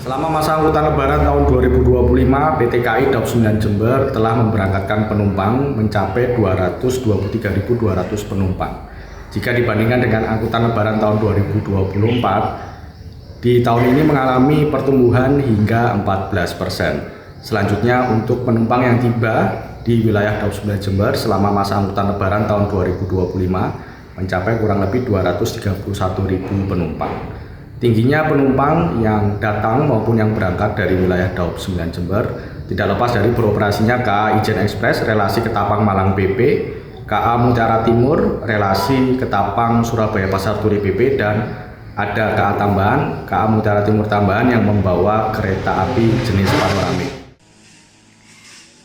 Selama masa angkutan Lebaran tahun 2025, PT KAI Daob 9 Jember telah memberangkatkan penumpang mencapai 223.200 penumpang. Jika dibandingkan dengan angkutan Lebaran tahun 2024, di tahun ini mengalami pertumbuhan hingga 14%. Selanjutnya untuk penumpang yang tiba di wilayah Daob 9 Jember selama masa angkutan Lebaran tahun 2025 mencapai kurang lebih 231.000 penumpang. Tingginya penumpang yang datang maupun yang berangkat dari wilayah Daob 9 Jember tidak lepas dari beroperasinya KA Ijen Express relasi Ketapang Malang PP, KA Mutiara Timur relasi Ketapang Surabaya Pasar Turi PP, dan ada KA tambahan, KA Mutiara Timur tambahan yang membawa kereta api jenis panoramik.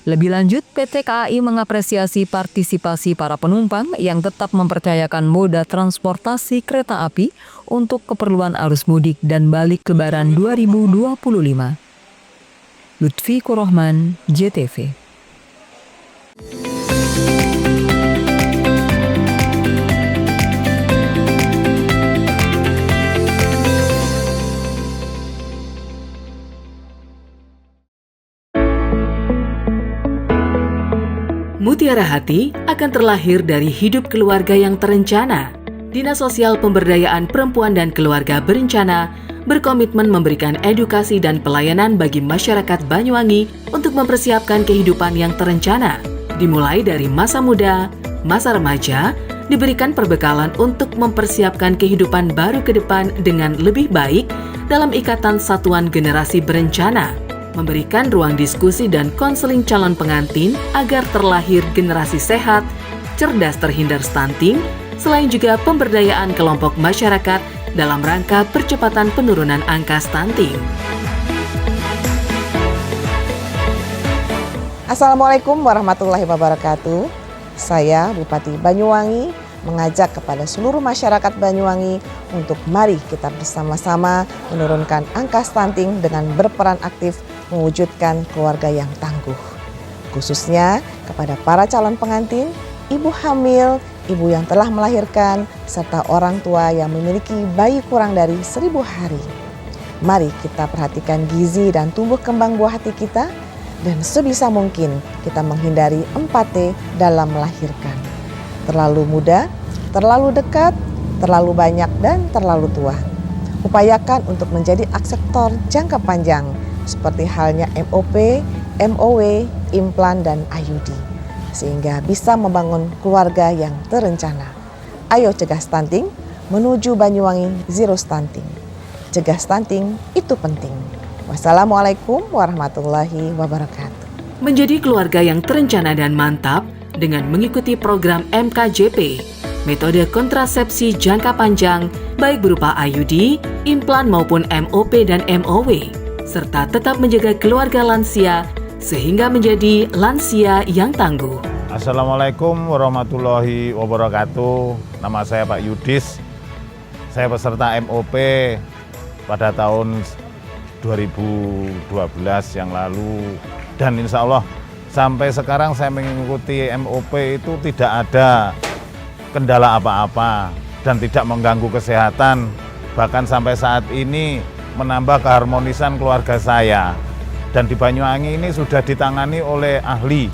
Lebih lanjut, PT KAI mengapresiasi partisipasi para penumpang yang tetap mempercayakan moda transportasi kereta api untuk keperluan arus mudik dan balik Lebaran 2025. Lutfi Kurohman, JTV. Mutiara Hati akan terlahir dari hidup keluarga yang terencana. Dinas Sosial Pemberdayaan Perempuan dan Keluarga Berencana berkomitmen memberikan edukasi dan pelayanan bagi masyarakat Banyuwangi untuk mempersiapkan kehidupan yang terencana. Dimulai dari masa muda, masa remaja, diberikan perbekalan untuk mempersiapkan kehidupan baru ke depan dengan lebih baik dalam ikatan satuan generasi berencana. Memberikan ruang diskusi dan konseling calon pengantin agar terlahir generasi sehat, cerdas terhindar stunting, selain juga pemberdayaan kelompok masyarakat dalam rangka percepatan penurunan angka stunting. Assalamualaikum warahmatullahi wabarakatuh. Saya Bupati Banyuwangi mengajak kepada seluruh masyarakat Banyuwangi untuk mari kita bersama-sama menurunkan angka stunting dengan berperan aktif mewujudkan keluarga yang tangguh. Khususnya kepada para calon pengantin, ibu hamil, ibu yang telah melahirkan, serta orang tua yang memiliki bayi kurang dari 1000 hari. Mari kita perhatikan gizi dan tumbuh kembang buah hati kita, dan sebisa mungkin kita menghindari 4T dalam melahirkan. Terlalu muda, terlalu dekat, terlalu banyak, dan terlalu tua. Upayakan untuk menjadi akseptor jangka panjang, seperti halnya MOP, MOW, implan, dan IUD, sehingga bisa membangun keluarga yang terencana. Ayo cegah stunting, menuju Banyuwangi Zero Stunting. Cegah stunting itu penting. Wassalamualaikum warahmatullahi wabarakatuh. Menjadi keluarga yang terencana dan mantap dengan mengikuti program MKJP, metode kontrasepsi jangka panjang, baik berupa IUD, implan maupun MOP dan MOW, serta tetap menjaga keluarga lansia sehingga menjadi lansia yang tangguh. Assalamualaikum warahmatullahi wabarakatuh. Nama saya Pak Yudis. Saya peserta MOP pada tahun 2012 yang lalu. Dan insya Allah sampai sekarang saya mengikuti MOP itu tidak ada kendala apa-apa dan tidak mengganggu kesehatan. Bahkan sampai saat ini menambah keharmonisan keluarga saya. Dan di Banyuwangi ini sudah ditangani oleh ahli.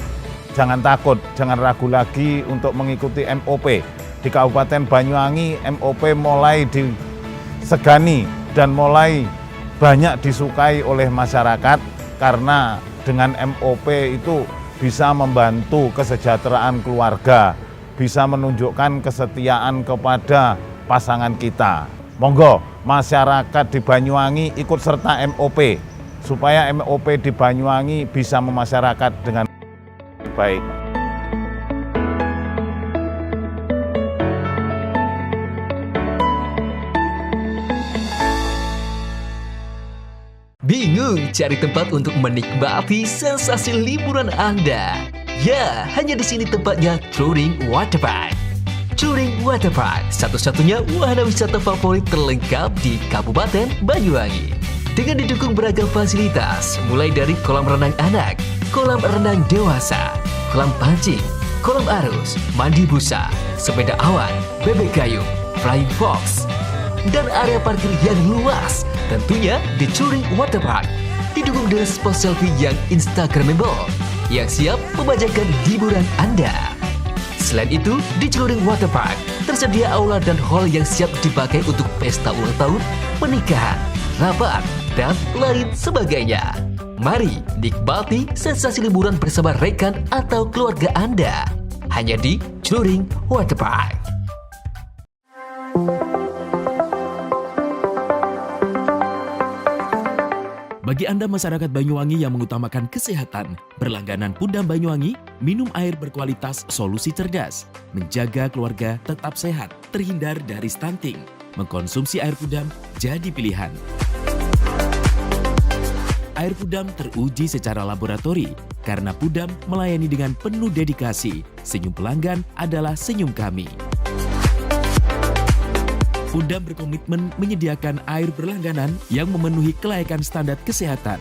Jangan takut, jangan ragu lagi untuk mengikuti MOP. Di Kabupaten Banyuwangi, MOP mulai disegani dan mulai banyak disukai oleh masyarakat. karena dengan MOP itu bisa membantu kesejahteraan keluarga, bisa menunjukkan kesetiaan kepada pasangan kita. Monggo masyarakat di Banyuwangi ikut serta MOP supaya MOP di Banyuwangi bisa memasyarakat dengan baik. Bingung cari tempat untuk menikmati sensasi liburan Anda? Ya, hanya di sini tempatnya Touring Waterpark. Touring Waterpark, satu-satunya wahana wisata favorit terlengkap di Kabupaten Banyuwangi. Dengan didukung beragam fasilitas, mulai dari kolam renang anak, kolam renang dewasa, kolam pancing, kolam arus, mandi busa, sepeda awan, bebek gayung, flying fox, dan area parkir yang luas. Tentunya di Touring Waterpark didukung dengan spot selfie yang instagramable yang siap membajakan hiburan Anda. Selain itu, di Touring Waterpark tersedia aula dan hall yang siap dipakai untuk pesta ulang tahun, pernikahan, rapat, dan lain sebagainya. Mari nikmati sensasi liburan bersama rekan atau keluarga Anda hanya di Touring Waterpark. Bagi Anda masyarakat Banyuwangi yang mengutamakan kesehatan, berlangganan Pudam Banyuwangi, minum air berkualitas solusi cerdas, menjaga keluarga tetap sehat, terhindar dari stunting. Mengkonsumsi air Pudam jadi pilihan. Air Pudam teruji secara laboratori karena Pudam melayani dengan penuh dedikasi. Senyum pelanggan adalah senyum kami. Pudam berkomitmen menyediakan air berlangganan yang memenuhi kelayakan standar kesehatan.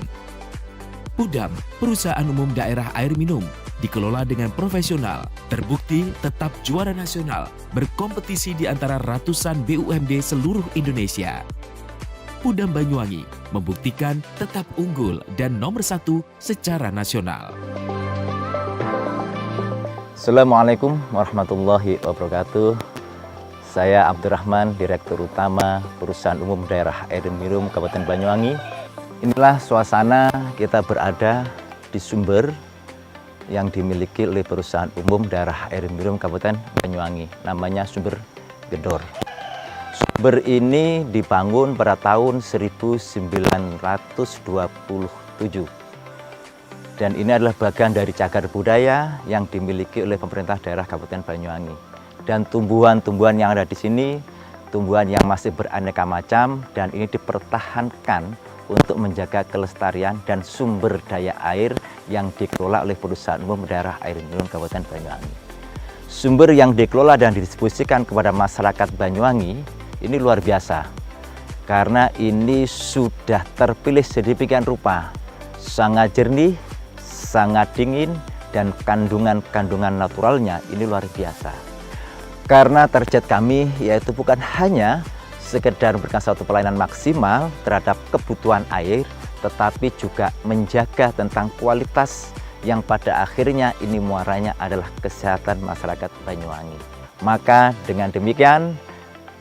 Pudam, perusahaan umum daerah air minum, dikelola dengan profesional, terbukti tetap juara nasional, berkompetisi di antara ratusan BUMD seluruh Indonesia. Pudam Banyuwangi membuktikan tetap unggul dan nomor 1 secara nasional. Assalamualaikum warahmatullahi wabarakatuh. Saya Abdurrahman, Direktur Utama Perusahaan Umum Daerah Air Minum Kabupaten Banyuwangi. Inilah suasana kita berada di sumber yang dimiliki oleh Perusahaan Umum Daerah Air Minum Kabupaten Banyuwangi. Namanya Sumber Gedor. Sumber ini dibangun pada tahun 1927. Dan ini adalah bagian dari cagar budaya yang dimiliki oleh pemerintah daerah Kabupaten Banyuwangi. Dan tumbuhan-tumbuhan yang ada di sini, tumbuhan yang masih beraneka macam, dan ini dipertahankan untuk menjaga kelestarian dan sumber daya air yang dikelola oleh Perusahaan Umum Daerah Air Minum Kabupaten Banyuwangi. Sumber yang dikelola dan didistribusikan kepada masyarakat Banyuwangi ini luar biasa, karena ini sudah terpilih sedemikian rupa, sangat jernih, sangat dingin, dan kandungan-kandungan naturalnya ini luar biasa. Karena target kami yaitu bukan hanya sekedar memberikan suatu pelayanan maksimal terhadap kebutuhan air, tetapi juga menjaga tentang kualitas yang pada akhirnya ini muaranya adalah kesehatan masyarakat Banyuwangi. Maka dengan demikian,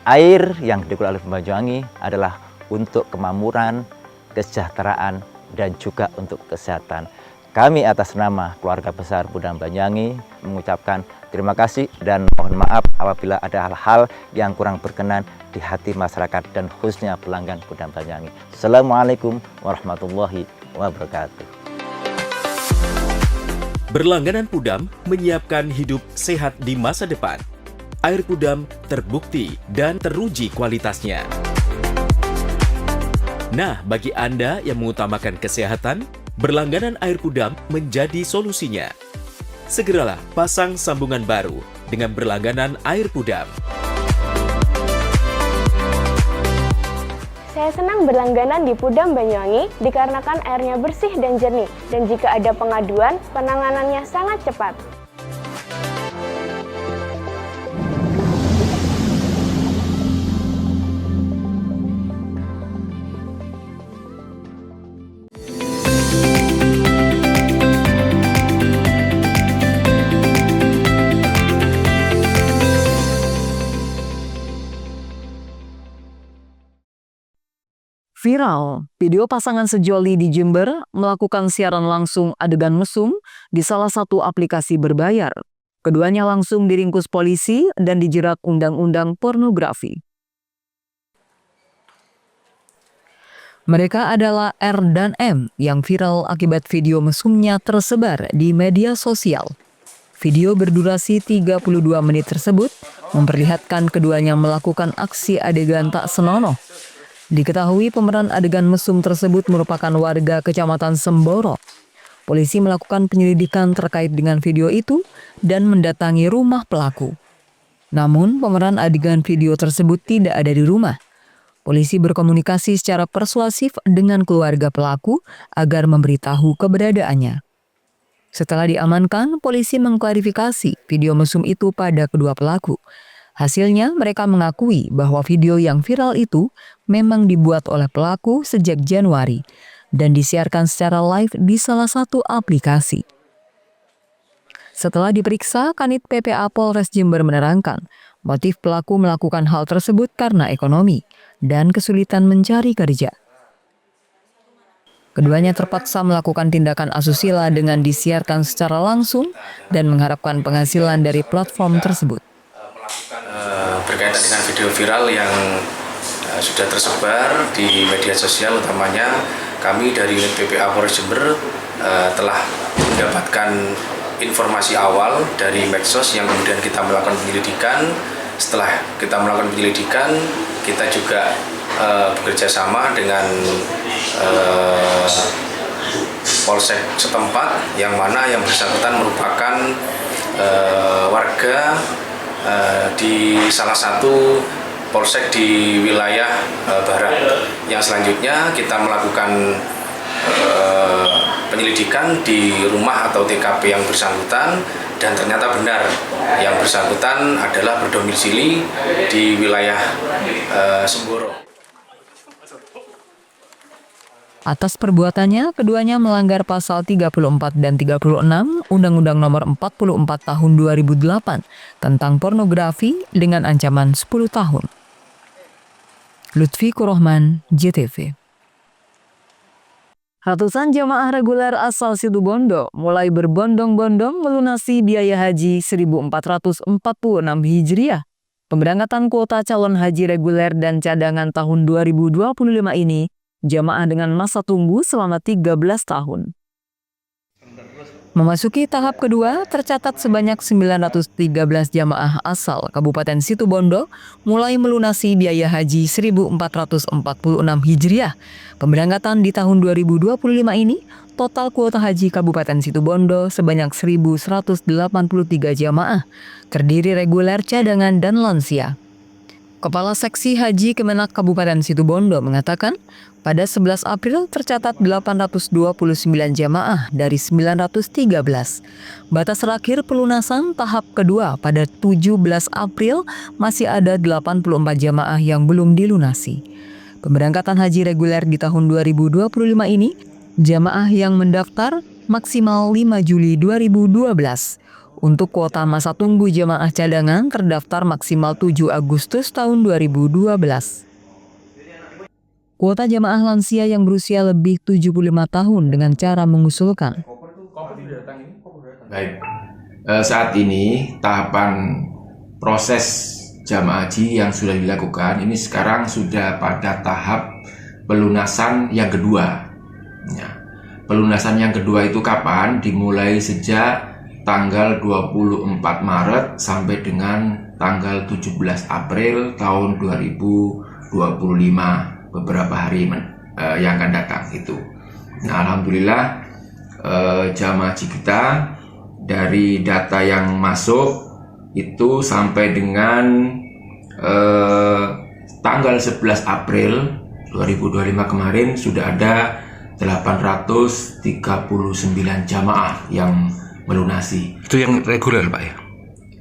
air yang dikelola oleh Banyuwangi adalah untuk kemakmuran, kesejahteraan, dan juga untuk kesehatan. Kami atas nama keluarga besar Pudam Banyuwangi mengucapkan terima kasih dan mohon maaf apabila ada hal-hal yang kurang berkenan di hati masyarakat dan khususnya pelanggan Pudam Banyuwangi. Assalamualaikum warahmatullahi wabarakatuh. Berlangganan Pudam menyiapkan hidup sehat di masa depan. Air Pudam terbukti dan teruji kualitasnya. Nah, bagi Anda yang mengutamakan kesehatan, berlangganan air Pudam menjadi solusinya. Segeralah pasang sambungan baru dengan berlangganan air Pudam. Saya senang berlangganan di Pudam Banyuwangi dikarenakan airnya bersih dan jernih, dan jika ada pengaduan, penanganannya sangat cepat. Viral, video pasangan sejoli di Jember melakukan siaran langsung adegan mesum di salah satu aplikasi berbayar. Keduanya langsung diringkus polisi dan dijerat undang-undang pornografi. Mereka adalah R dan M yang viral akibat video mesumnya tersebar di media sosial. Video berdurasi 32 menit tersebut memperlihatkan keduanya melakukan aksi adegan tak senonoh. Diketahui pemeran adegan mesum tersebut merupakan warga Kecamatan Semboro. Polisi melakukan penyelidikan terkait dengan video itu dan mendatangi rumah pelaku. Namun, pemeran adegan video tersebut tidak ada di rumah. Polisi berkomunikasi secara persuasif dengan keluarga pelaku agar memberitahu keberadaannya. Setelah diamankan, polisi mengklarifikasi video mesum itu pada kedua pelaku. Hasilnya, mereka mengakui bahwa video yang viral itu memang dibuat oleh pelaku sejak Januari dan disiarkan secara live di salah satu aplikasi. Setelah diperiksa, Kanit PPA Polres Jember menerangkan motif pelaku melakukan hal tersebut karena ekonomi dan kesulitan mencari kerja. Keduanya terpaksa melakukan tindakan asusila dengan disiarkan secara langsung dan mengharapkan penghasilan dari platform tersebut. Berkaitan dengan video viral yang sudah tersebar di media sosial, utamanya kami dari unit PPA Polres Jember telah mendapatkan informasi awal dari medsos yang kemudian kita melakukan penyelidikan. Setelah kita melakukan penyelidikan, kita juga bekerja sama dengan Polsek setempat, yang mana yang bersangkutan merupakan warga di salah satu polsek di wilayah barat. Yang selanjutnya kita melakukan penyelidikan di rumah atau TKP yang bersangkutan, dan ternyata benar yang bersangkutan adalah berdomisili di wilayah Semboro. Atas perbuatannya, keduanya melanggar pasal 34 dan 36 Undang-Undang Nomor 44 Tahun 2008 tentang pornografi dengan ancaman 10 tahun. Lutfi Kurohman, JTV. Ratusan jamaah reguler asal Situbondo mulai berbondong-bondong melunasi biaya haji 1446 Hijriah. Pemberangkatan kuota calon haji reguler dan cadangan tahun 2025 ini jamaah dengan masa tunggu selama 13 tahun. Memasuki tahap kedua, tercatat sebanyak 913 jamaah asal Kabupaten Situbondo mulai melunasi biaya haji 1446 Hijriah. Pemberangkatan di tahun 2025 ini, total kuota haji Kabupaten Situbondo sebanyak 1.183 jamaah, terdiri reguler, cadangan, dan lansia. Kepala Seksi Haji Kemenak Kabupaten Situbondo mengatakan, pada 11 April tercatat 829 jamaah dari 913. Batas terakhir pelunasan tahap kedua pada 17 April masih ada 84 jamaah yang belum dilunasi. Pemberangkatan haji reguler di tahun 2025 ini, jamaah yang mendaftar maksimal 5 Juli 2012. Untuk kuota masa tunggu jamaah cadangan terdaftar maksimal 7 Agustus tahun 2012. Kuota jamaah lansia yang berusia lebih 75 tahun dengan cara mengusulkan. Baik, saat ini tahapan proses jamaah haji yang sudah dilakukan ini sekarang sudah pada tahap pelunasan yang kedua. Ya. Pelunasan yang kedua itu kapan? Dimulai sejak tanggal 24 Maret sampai dengan tanggal 17 April tahun 2025, beberapa hari yang akan datang itu. Nah, alhamdulillah jamaah haji kita dari data yang masuk itu sampai dengan tanggal 11 April 2025 kemarin sudah ada 839 jamaah yang melunasi. Itu yang reguler, Pak ya?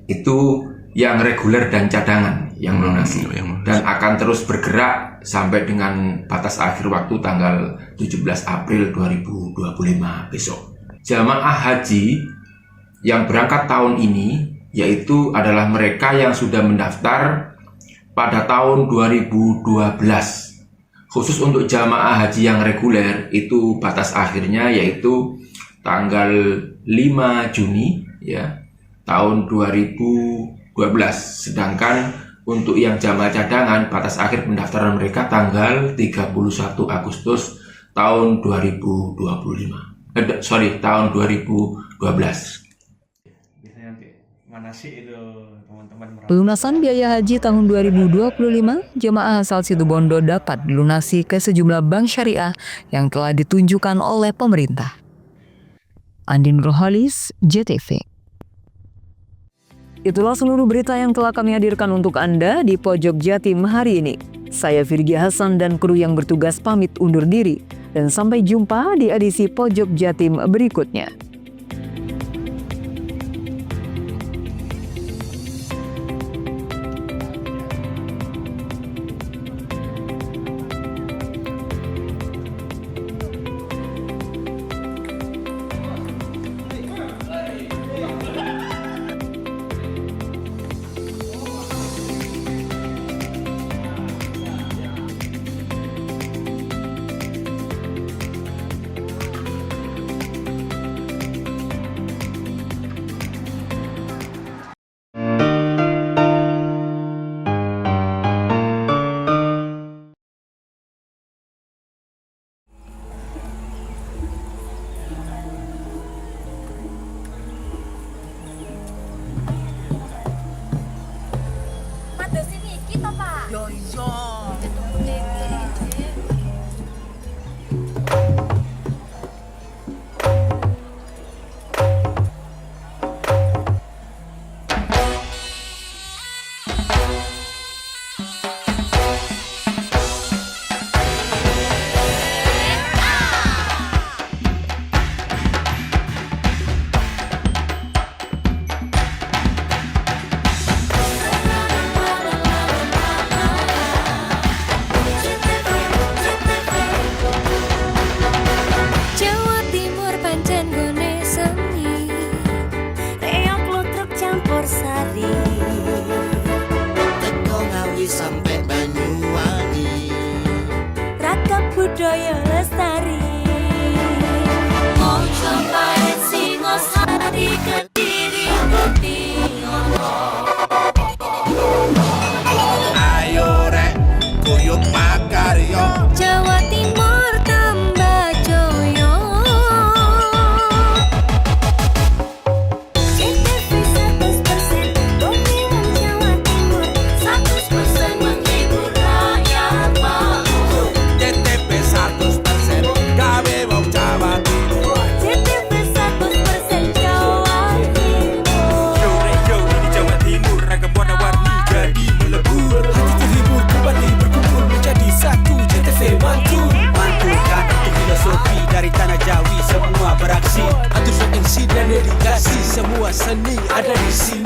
Itu yang reguler dan cadangan yang melunasi. Dan akan terus bergerak sampai dengan batas akhir waktu tanggal 17 April 2025 besok. Jamaah haji yang berangkat tahun ini yaitu adalah mereka yang sudah mendaftar pada tahun 2012. Khusus untuk jamaah haji yang reguler itu batas akhirnya yaitu tanggal 5 Juni ya tahun 2012. Sedangkan untuk yang jamaah cadangan batas akhir pendaftaran mereka tanggal 31 Agustus tahun 2025. Tahun 2012. Mana sih itu teman-teman? Pelunasan biaya haji tahun 2025, jemaah asal Situbondo dapat dilunasi ke sejumlah bank syariah yang telah ditunjukkan oleh pemerintah. Andin Rohalis, JTV. Itulah seluruh berita yang telah kami hadirkan untuk Anda di Pojok Jatim hari ini. Saya Virgia Hasan dan kru yang bertugas pamit undur diri. Dan sampai jumpa di edisi Pojok Jatim berikutnya. Atur insiden dedikasi semua seni ada di sini.